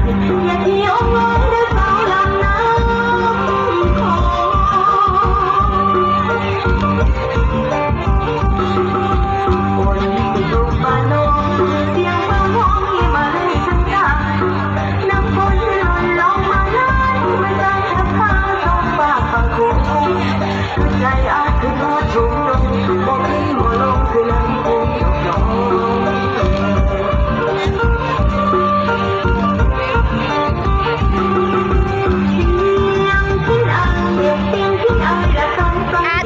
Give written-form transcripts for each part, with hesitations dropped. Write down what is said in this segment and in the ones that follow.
อย่าเที่ยวงงด้วยสาวลำน้ำของคนที่อยู่บ้านนอกเสียงฟ้าร้องที่มาให้ฉันได้น้ำฝนหล่นลงมาไหลมันใจแทบขาดท้องฟ้าฝั่งโขงคือใจอาจคือหัวชุมลงบอกให้หมอลงคือลำโพงยอง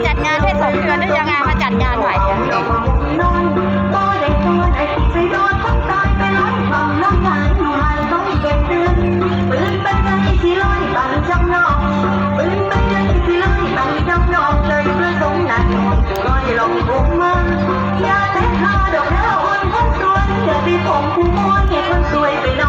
จัดงานให้สมเดือนได้ยังไงมาจัดงานใหม่อะลงผมมันอย่าแต่ข้าดอกแล้วอ่อนคนสวยอย่าไปผมผู้มวยให้คนสวยไปนอน